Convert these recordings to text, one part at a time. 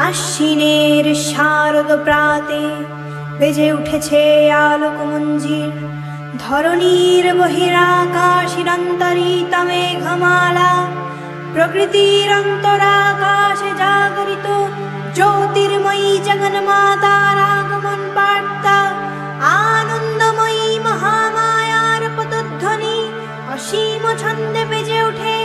আশ্বিনের শারদ প্রাতে বেজে উঠেছে আলোক মঞ্জির। ধরণীর বহিরাকাশিরন্তরিত মেঘমালা, প্রকৃতির অন্তরাকাশে জাগরিত জ্যোতির্ময়ী জগন্মাতার আগমন বার্তা। আনন্দময়ী মহামায়ার পদধ্বনি অসীম ছন্দে বেজে ওঠে।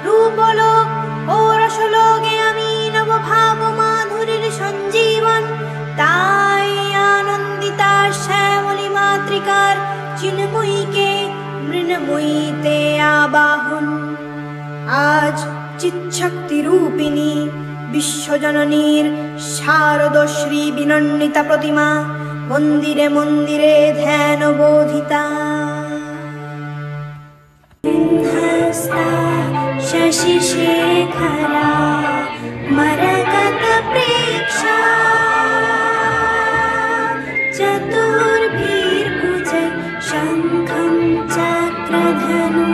রূপলোক ও রসলোকে আমি নবভাব মাধুরীর সঞ্জীবন। তাই আনন্দিতা শ্যামলী মাতৃকার চিন্ময়ীকে মৃন্ময়ীতে আবাহন। আজ চিৎশক্তি রূপিণী বিশ্বজননীর শারদশ্রী বিনন্দিতা প্রতিমা মন্দিরে মন্দিরে ধ্যান বোধিতা। শশি শেখরা মরকত প্রেক্ষা, চতুর্ভির্ভুজে শঙ্খম চক্রধনু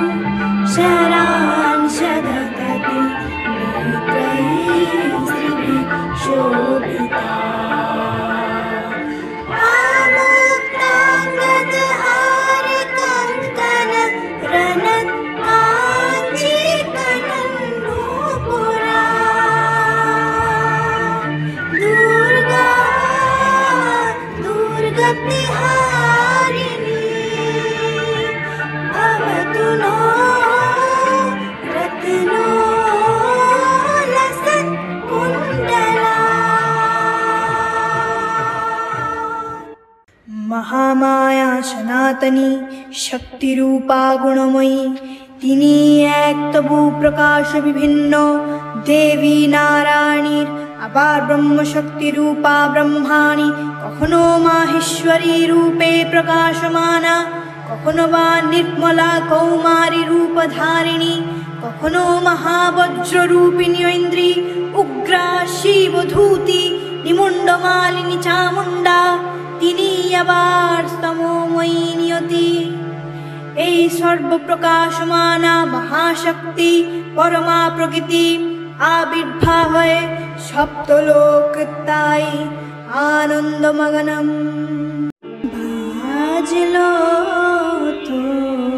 শরাংশ দদতি নেত্রैः श्रीभिः शोभिता। आमुक्ताङ्गदहार कङ्कण रणत् काञ्ची कनन्नूपुरा, दुर्गा दुर्गतिहारिणी भवतु नो रत्नो लसत् कुण्डला। महामाया सनातनी शक्तिरूपा गुणमयी, তিনি এক তবু প্রকাশ বিভিন্ন দেবী নারায়ণীর। আবার ব্রহ্মশক্তি রূপা ব্রহ্মাণী, কখনো মাহেশ্বরী রূপে প্রকাশমানা, কখনো বা নির্মলা কৌমারী রূপধারিণী, কখনো মহাবজ্র রূপিণী ঐন্দ্রী, উগ্রা শিবধূতি নিমুণ্ডমালিনী চামুণ্ডা। তিনি আবার স্তমময়ী নিয়তি। এই সর্বপ্রকাশমানা মহাশক্তি পরমা প্রকৃতি আবির্ভাব হয়ে সপ্তলোক তাই আনন্দমগনম। বাজলো তোমার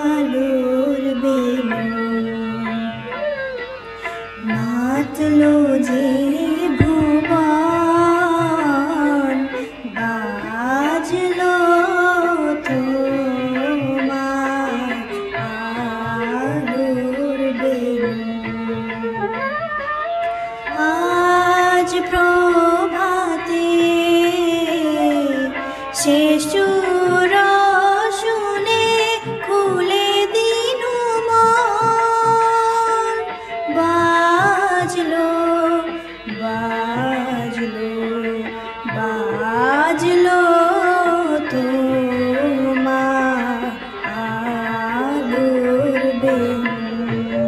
আলোর বেণু, নাচলো যে ভুবন, বাজলো তোমার আলোর বেণু। আজ প্রভাতে শিশুর শুনে খুলে দিনু মন, বাজলো বাজলো বাজলো তোমার আলোর বেণু।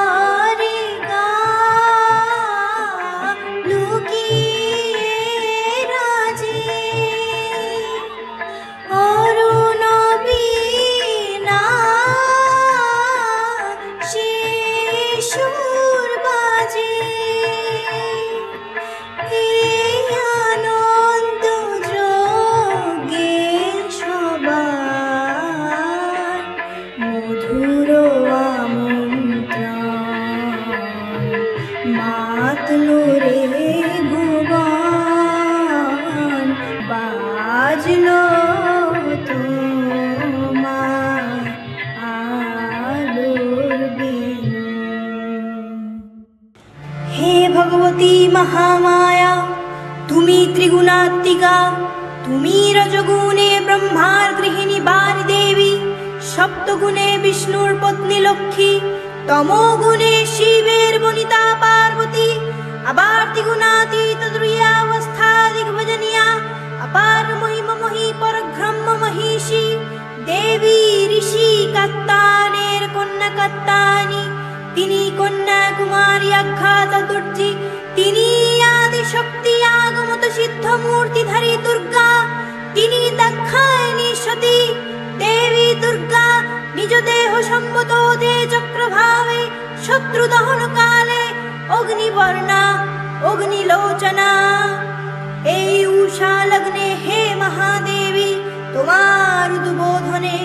অন্তরিকা লুকিয়ে রাজি, অরুণ বীণা শিশুর বাজে, এই আনন্দ যোগে সবার মধুর আমন্ত্রণ। মাতলো রে ভুবন, বাজলো তোমার আলোর বেণু। হে ভগবতী মহামায়া, তুমি ত্রিগুণাত্মিকা, তুমি রজগুণে ব্রহ্মার গৃহিণী বারি দেবী, সপ্তগুণে বিষ্ণুর পত্নী লক্ষ্মী, তমোগুণে শিবের বনিতা পার্বতী, আবার ত্রিগুণাতীত তুরীয়াবস্থা দিগ্ভজনিয়া, अपार महिमा मही परब्रह्म महिषी देवी ऋषि कत्तानेर कन्या कत्तानी तिनी कन्या कुमारी आख्यात दुर्जी तिनी आदि শক্তি আগমত সিদ্ধ মূর্তিধারী দুর্গা, তিনি দাক্ষায়ণী সতী দেবী দুর্গা নিজ দেহ সম্মত দে চক্রভাবে শত্রু দহন কালে অগ্নিবর্ণা অগ্নিলোচনা। এই উষা লগ্নে হে মহাদেবী তোমার উদ্বোধনে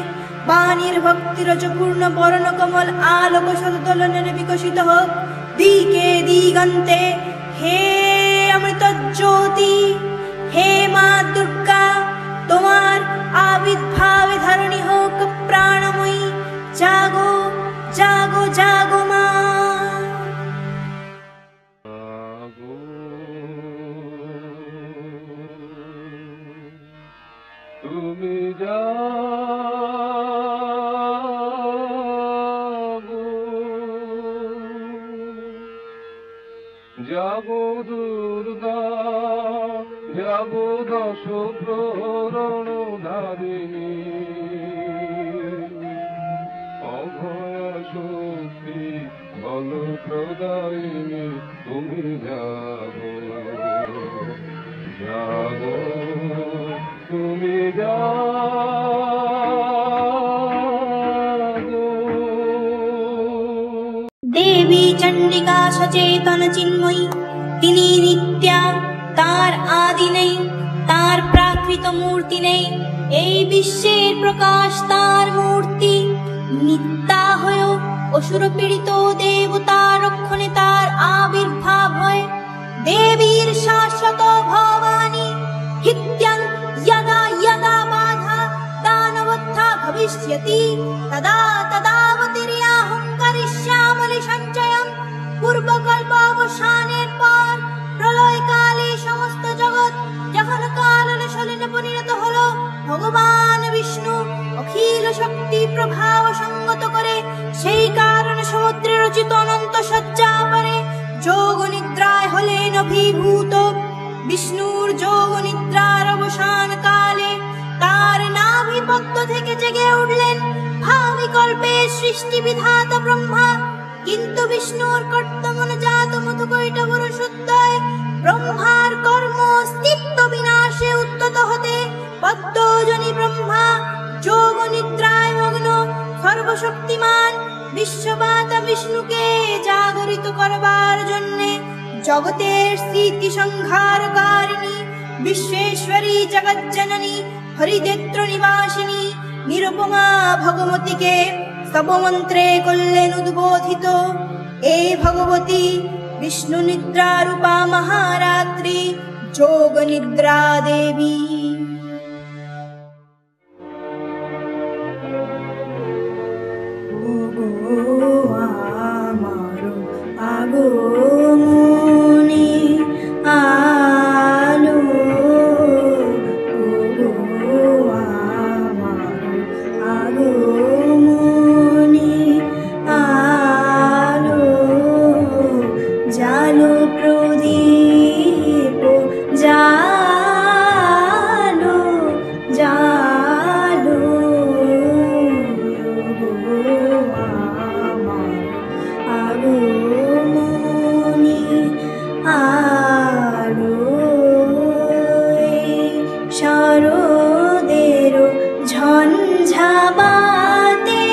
বাণীর ভক্তিরজপূর্ণ বরণ কমল আলোক শতদলনের বিকশিত হোক দিকে দিগন্তে। হে অমৃত জ্যোতি, হে মা দুর্গা, তোমার আবির্ভাবে ধারণী হোক প্রাণময়ী। জাগো জাগো জাগো মা। তুমি জাগো জাগো দুর্গা, জাগো দশ প্রহরণ ধারিণী, অভয় শক্তি বল প্রদায়িনী। তুমি জাগো জাগো, তুমি জাগো। দেবী চণ্ডিকা সচেতন চিন্ময়ী, তিনি নিত্যা, তার আদি নেই, তার প্রাকৃত মূর্তি নেই। এই বিশ্বের প্রকাশ তার মূর্তি, নিত্যা হয়েও অসুর পীড়িত দেবতা রক্ষণে তার আবির্ভাব হয়। দেবীর শাশ্বত ভবানী হিত্যং यदा यदा बाधा दानवत्था भविष्यति तदा तदावतीर्याहं करिष्यामि सञ्चयं। পূর্বকল্পাবসানের পর প্রলয়কালে সমস্ত জগৎ যখন কালনাশনে পরিণত হলো, ভগবান বিষ্ণু অখিল শক্তি প্রভাব সঙ্গত করে সেই কারণ সমুদ্রে রচিত অনন্ত সজ্জা পরে যোগ নিদ্রায় হলেন অভিভূত। বিষ্ণুর যোগ নিদ্রার অবসান কালে তার নাভি পদ্ম থেকে জেগে উঠলেন ভাবি কল্পে সৃষ্টি বিধাতা ব্রহ্মা। কিন্তু বিষ্ণুর কর্তমন জাত মধুকৈটবর শুদ্ধয় ব্রহ্মার কর্ম অস্তিত্ব বিনাশে উদ্যত হতে পদ্মজনী ব্রহ্মা যোগ নিদ্রায় মগ্ন সর্বশক্তিমান বিশ্ববাতা বিষ্ণুকে জাগরিত করবার জন্যে জগতের স্থিতি সংহারকারিণী বিশ্বেশ্বরী জগজ্জননী হরিদেত্র নিবাসিনী নিরুপমা ভগবতীকে স্তবমন্ত্রে করলেন উদ্বোধিত। এই ভগবতী বিষ্ণু নিদ্রা রূপা মহারাত্রি যোগ নিদ্রা দেবী। ঝঞ্ঝাবাতে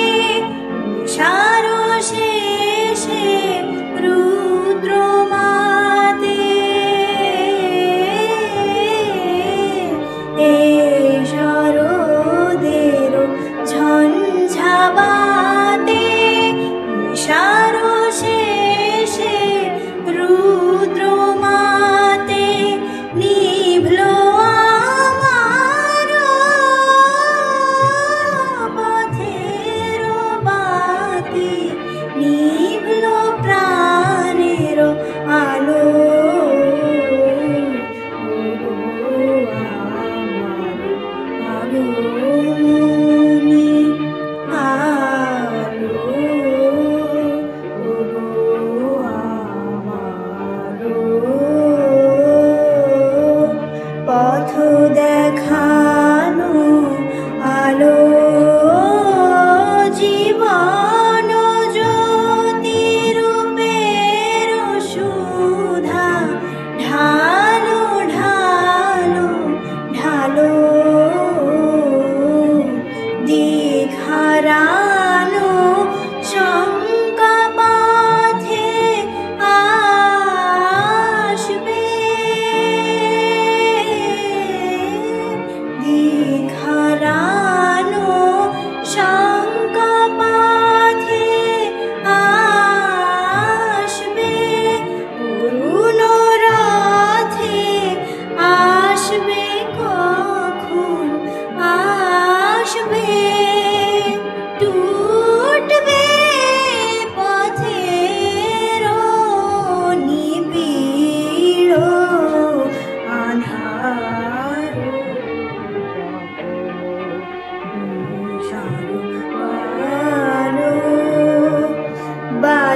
সারো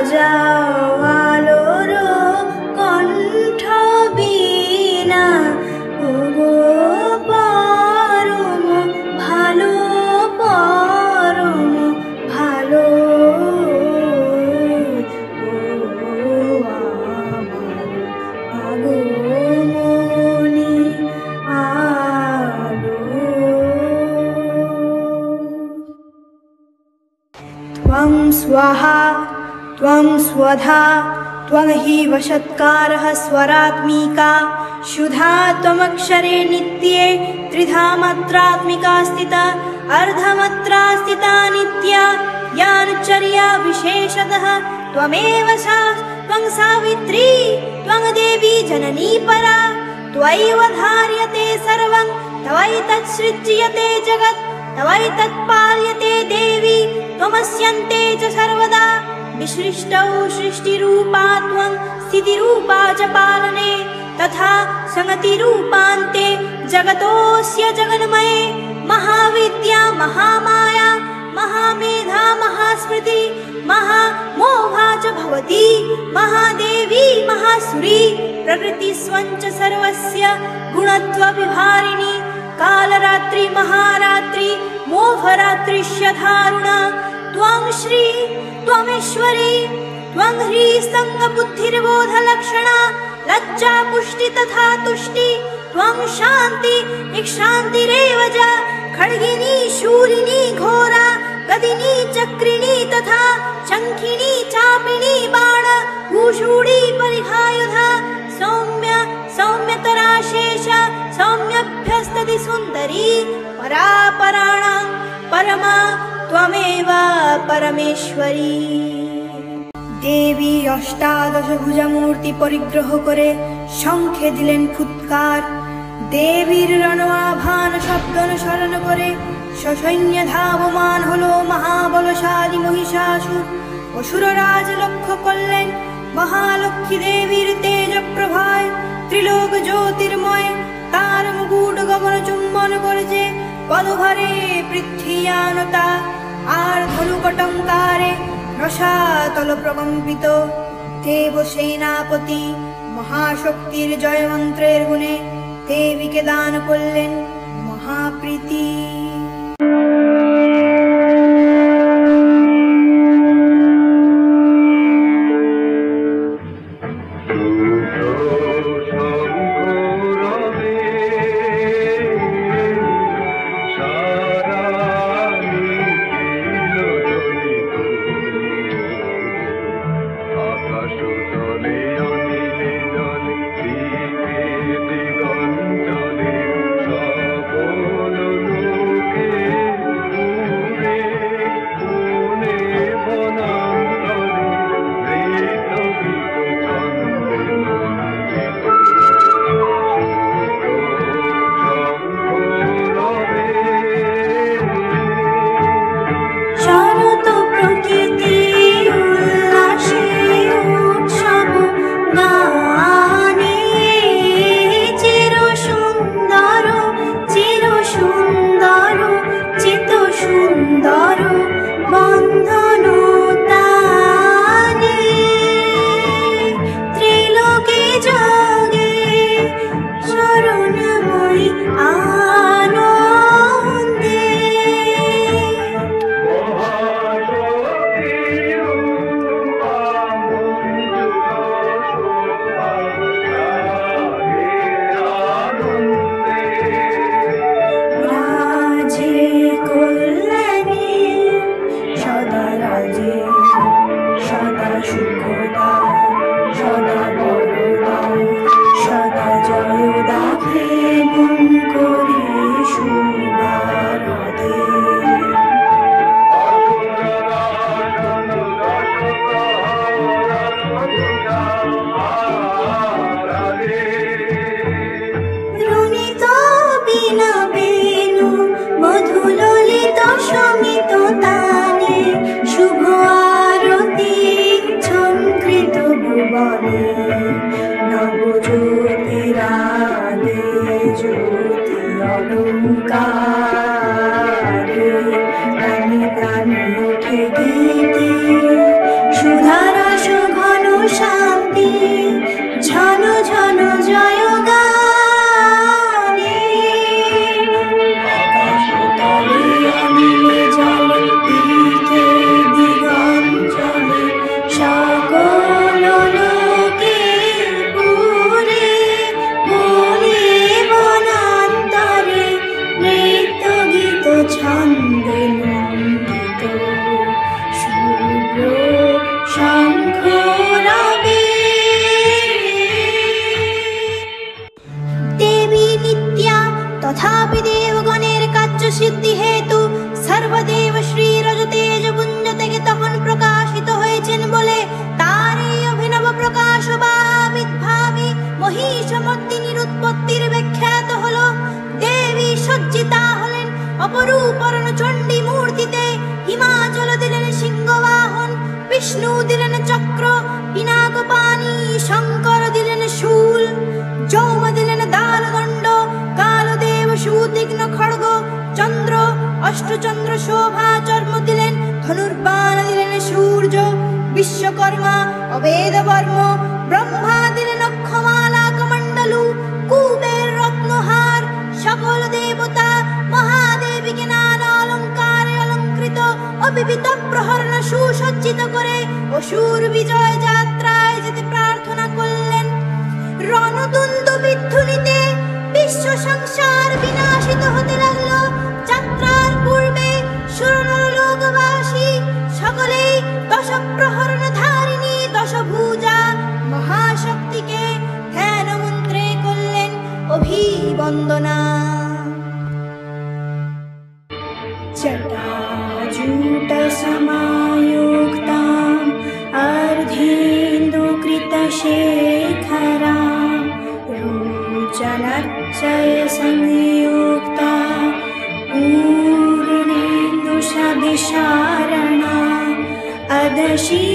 বাজাও আলোর কণ্ঠ বীণা, ওগো পরম ভালো, পরম ভালো। ও আমার আগমনী আলো। त्वं स्वाहा त्वं स्वधा त्वं हि वषत्कारः स्वरात्मिका शुधा त्वमक्षरे नित्ये त्रिधा मात्रात्मिका स्थिता अर्धमात्रा स्थिता नित्या ज्ञानचर्या विशेषतः त्वमेव सा त्वं सावित्री त्वं देवी जननी परा त्वयैव धार्यते सर्वं तवैतत् सृज्यते जगत् तवैतत् पाल्यते देवी त्वमस्यन्ते च सर्वदा विसृष्टौ सृष्टिरूपा त्वं स्थितिरूपा च पालने तथा संगतिरूपान्ते जगतोऽस्य जगन्मये महाविद्या महामाया महामेधा महास्मृति महामोहा च भवती महादेवी महासुरी प्रकृतिस्वं च सर्वस्य गुणत्वविहारिणी कालरात्रि महारात्रि मोहरात्रिश्य दारुणा त्वं श्री त्वमेश्वरी त्वं ह्रीस्तङ्गबुद्धिर्बोधलक्षणा लज्जा पुष्टि तथा तुष्टि त्वं शान्ति इक्षान्तिरेव च खड्गिनी शूलिनी घोरा गदिनी चक्रिणी तथा शङ्खिनी चापिनी बाण भूषूडी परिघायुधा सौम्य सौम्यतरा शेष सौम्यभ्यस्तति सुन्दरी परापराणां परमा त्वमेव परमेश्वरी। देवी अष्टादश भुजामूर्ति परिग्रह करे शंखे दिलेन फुৎকার देवीर रणआभान शब्द अनुसरण करे ससैन्य धावमान हलो महाबलशाली महिषासुर असुरराज लक्ष्य करलेन महालक्ष्मी देवीर तेज प्रभाय त्रिलोक ज्योतिर्मय तार मुकुट गगन चुम्बन करेছে पदभारे पृथ्वीयानता आर धनुकटंकारे रसातल प्रकम्पित देव सेनापति महाशक्तिर जय मंत्रेर गुणे देवीके दान करलेन महाप्रीति। সকল অপরূপরণ চণ্ডী মূর্তিতে, হিমাচল দিলেন সিংহবাহন, বিষ্ণু দিলেন চক্র পিনাকপানি, শঙ্কর দিলেন শূল, যৌম দিলেন দালদণ্ড, কালদেব সুতীক্ষ্ণ খড়গ, চন্দ্র অষ্টচন্দ্র শোভা চর্ম দিলেন, ধনুর্বাণ দিলেন সূর্য, বিশ্বকর্মা অবেদবর্ম, ব্রহ্মা দিলেন অক্ষমালা কমণ্ডলু, কুবের রত্নহার, সকল দেবতা মহাদেবীকে নানা অলঙ্কারে অলঙ্কৃত অবিবিত প্রহরণ সুসজ্জিত করে অসুর বিজয় যাত্রায় যেতে প্রার্থনা করলেন। রণতুণ্ড বিধ্বনিতে বিশ্ব সংসার বিনাশিত হতে লাগলো। যাত্রার পূর্বে সুরলোকবাসী সকলেই দশ প্রহরণ ধারিণী দশভুজা মহাশক্তিকে ধ্যান মন্ত্রে করলেন অভিবন্দনা। জটাজূট সমায়ুক্তাম अर्धेन्दुकृतशेखरां रोचनच्चय संयुक्ता पूर्णेन्दुशभिषारणा अदशी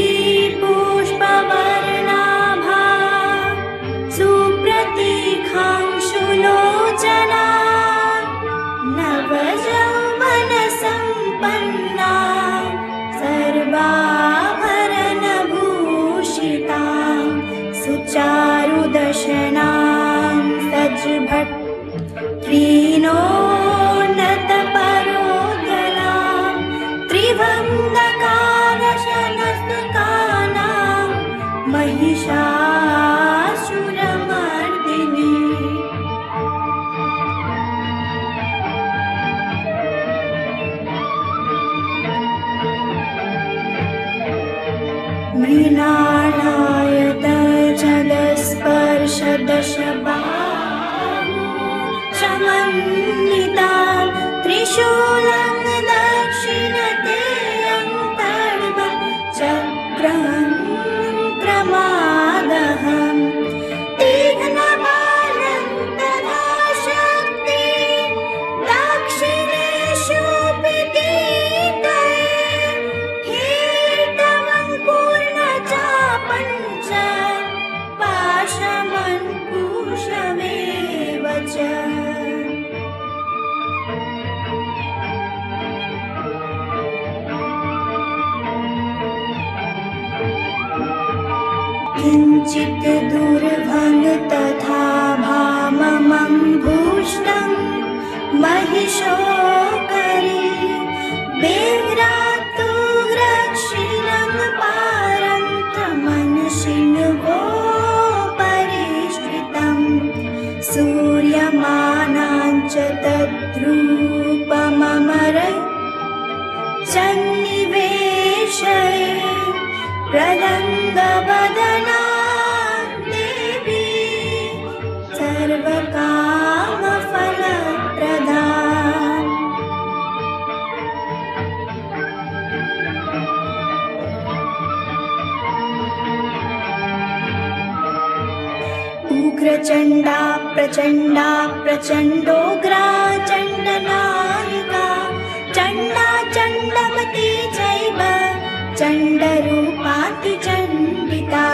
पुष्पवर्णाभा सुप्रतीखांशुलोचना नवयौवनसम्पन्ना सर्वाभरणभूषितां सुचारुदशनां सज्भट त्रीनोन्नतपरोज्ज्वलां त्रिभङ्गकारशनस्तकानां महिषासुरमर्दिनी। मृणालायतजलस्पर्शदशबाहु समन्वितां त्रिशूलं दक्षिणते अन्तर्गतं चक्रं क्रमादहं तीक्ष्णबालं तथा शक्ति दक्षिणेषु पिटीकये हेतवं पूर्णचापञ्च पाशमङ्कुशमेव च। किञ्चित् दुर्भङ् तथा भाममम्भूष्णं महिषोकरी बेव्रातुग्रक्षिणं पारन्तमनशिन्वो परिष्कृतं सूर्यमानाञ्च तद्रूपममर सन्निवेशये प्रदङ्गवदना देवी सर्वकामफलप्रदा। उग्रचण्डा प्रचण्डा प्रचण्डोग्रा चण्डनायिका चण्डा चण्डमती चैव चण्डरूपाति चण्डिका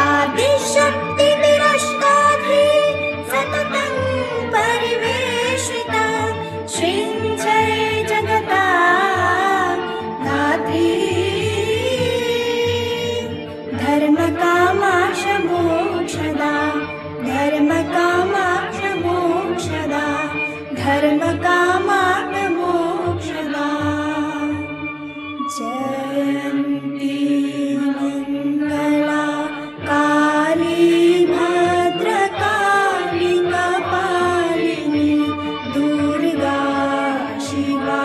आदिशक्तिविरष्टाधि सततं परिवेशिता श्रीञ्जय जगता धात्री धर्मकामाश मोक्षदा धर्मकामाक्ष मोक्षदा धर्मकामाक्ष मोक्षदा। जयन्ती मङ्गला काली भद्रकाली कपालिनी दुर्गा शिवा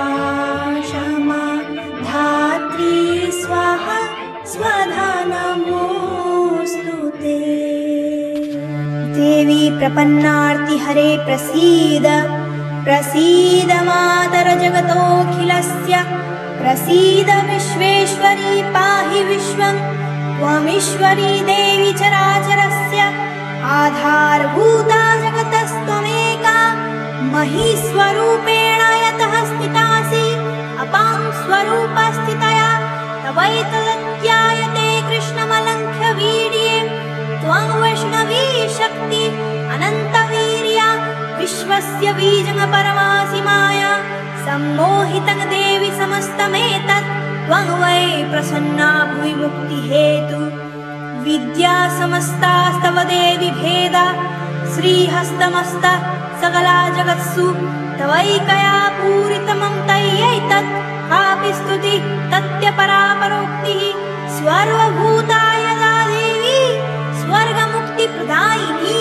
क्षमा धात्री स्वाहा स्वधा नमोऽस्तु ते। देवी प्रपन्नार्ति हरे प्रसीद प्रसीद मातर जगतोऽखिलस्य प्रसीद विश्वेश्वरी पाहि विश्वं त्वमीश्वरी देवी चराचरस्य आधारभूता जगतस्त्वमेका महीस्वरूपेण यतः स्वरूपस्थितया तवैतदध्यायते कृष्णमलङ्घ्य वीर्ये त्वं वैष्णवी शक्ति अनन्तवीर्या विश्वस्य बीजं परमासि माया सम्मोहितं देवि समस्तमेतत् त्वं वै प्रसन्ना भुवि मुक्तिहेतु विद्या समस्तास्तव देवि भेदा श्रीहस्तमस्ता सकला जगत्सु तवैकया पूरितमं तय्यैतत् कापि स्तुति तत्यपरापरोक्तिः सर्वभूता यदा देवी स्वर्गमुक्तिप्रदायिनी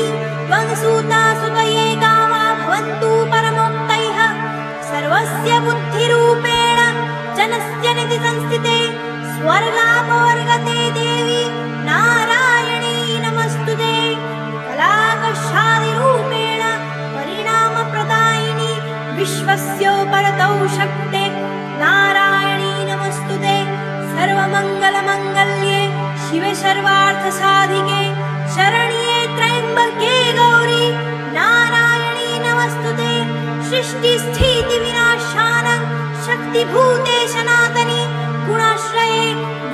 त्वं सूता सुतये गावा भवन्तु परमोक्तयः सर्वस्य बुद्धिरूपेण जनस्य निधि संस्थिते स्वर्गापवर्गते देवी नारायणी नमस्तुते कलाकषादिरूपेण परिणामप्रदायिनी विश्वस्योपरतौ शक्ते नारायणी नमस्तुते सर्वमङ्गलमङ्गल्ये शिवे सर्वार्थसाधिके शरण्ये त्र्यम्बके गौरी नारायणी नमस्तुते सृष्टिस्थितिविनाशानं शक्तिभूते सनातनी गुणाश्रये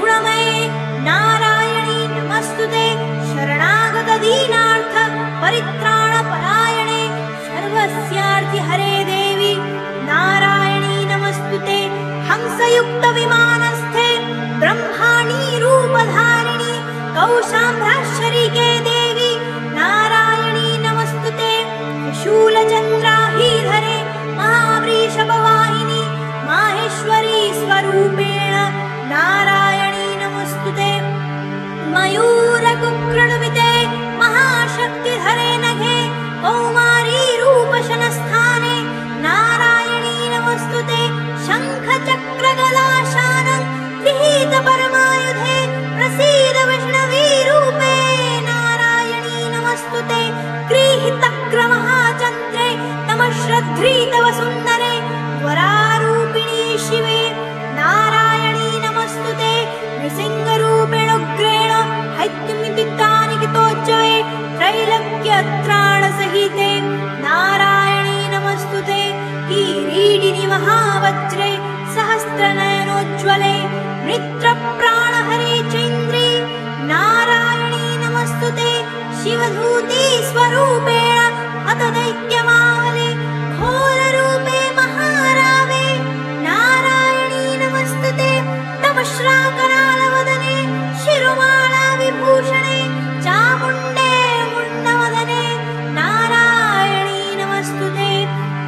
गुणमये नारायणी नमस्तुते शरणागतदीनार्थ परित्राणपरायणे सर्वस्यार्थि हरे देवी नारायणी नमस्तुते हंसयुक्तविमानस्थे ब्रह्माणी रूपधारिणी कौशाम्भ्राशरिके देवी नारायणी नमस्तुते शूलचन्द्राहीधरे महावृषभवाहिनी माहेश्वरी स्वरूपेण नारायणी नमस्तुते मयूरकुक्कुटविते महाशक्तिधरे नघे कौमारी रूपशनस्थाने नारायणी नमस्तुते शङ्खचक्रगदाशानं गृहीतपरमायुधे प्रसीद वैष्णवी रूपे नारायणी नमस्तुते गृहीतग्रमहाचन्द्रे तमश्रद्धृतव सुन्दरे वरारूपिणी शिवे नारायणी नमस्तुते नृसिंहरूपेणोग्रेण हैत्यमितितानिकितोज्जये त्रैलोक्यत्राणसहिते नारायणी नमस्तुते किरीटिनि महावज्रे सहस्रनयनोज्ज्वले मृत्रप्राणहरे चैन्द्रे नारायणी नमस्तुते शिवधूती स्वरूपेण अत दैत्यमावले घोररूपे महारावे नारायणी नमस्तुते तव श्राकरालवदने शिरोमाला विभूषणे चामुण्डे मुण्डवदने नारायणी नमस्तुते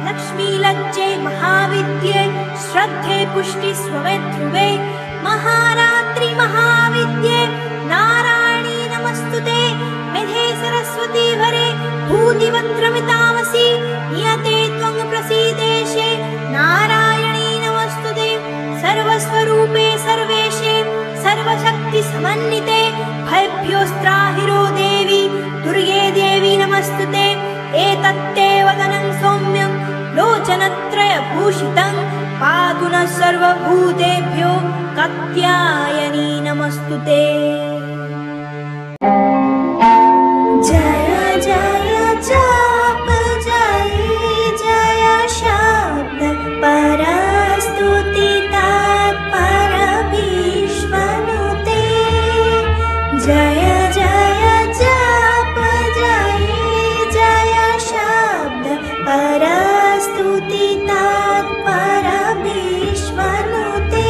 लक्ष्मीलज्जे महाविद्ये श्रद्धे पुष्टि स्वमे ध्रुवे महारात्रि महाविद्ये नारायणी नमस्तुते मेधे सरस्वती भरे भूतिभद्रमितामसि नियते त्वं प्रसीदेशे नारायणी नमस्तुते सर्वस्वरूपे सर्वेशे सर्वशक्तिसमन्विते भयभ्योस्त्राहिरो देवी दुर्गे देवी नमस्तुते एतत्ते वदनं सौम्यं लोचनत्रयभूषितं पातु नः सर्वभूतेभ्यो कात्यायनी नमस्तुते जय जय जाप जय जय शब्द परस्तुति तत्पर विश्वनुते जय जय जाप जय जय शब्द परस्तुति तत्पर विश्वनुते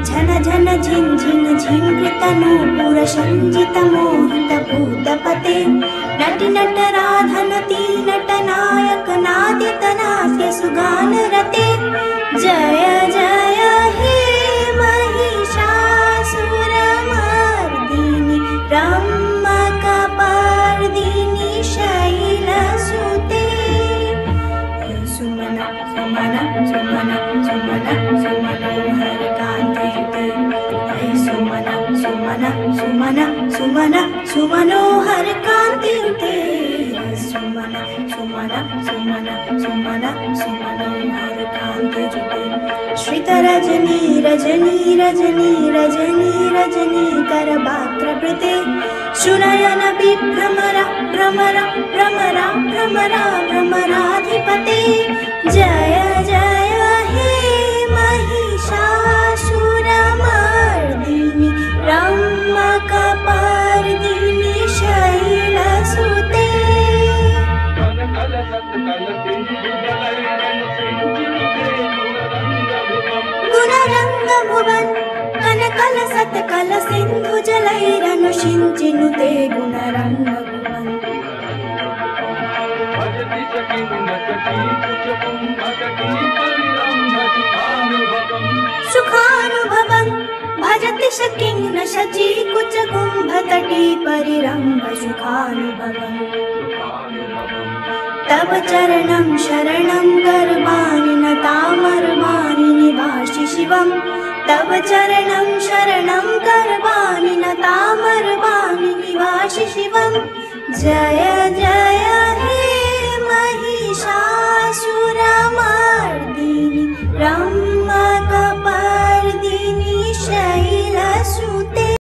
झन झन झिन झिन झिङ्कृतनूपुर सञ्जित मोहित भूतपते नटि नटराधनति नटनायक नाद्यतनास्य सुगानरते जय जय हे महिषासुरमर्दिनि ब्रह्मकपर्दिनि शैलसुते सुमन सुमन सुमन सुमन सुमनोहरकान्तियुते सुमन सुमन सुमन सुमन सुमनोहरकान्तियुते सुमन सुमन सुमन सुमन सुमनोहरकान्तियुते श्रितरजनी रजनी रजनी रजनी रजनी करभात्रभृते सुनयन विभ्रमरा भ्रमरा भ्रमरा भ्रमरा भ्रमराधिपते जय जय हे महिषा तप्तकलसिन्धुजलैरनुषिञ्चिनुते गुणरङ्गभुवन् भजति सुखानुभवम् भजति शकिं न शचीकुचकुम्भतटी परिरम्भ सुखानुभवम् तव चरणं शरणं गर्वाणि नतामर्वाणि निवासि शिवम् तव चरणं शरणं गर्वाणि नतामर्वाणि निवासि शिवम् जय जय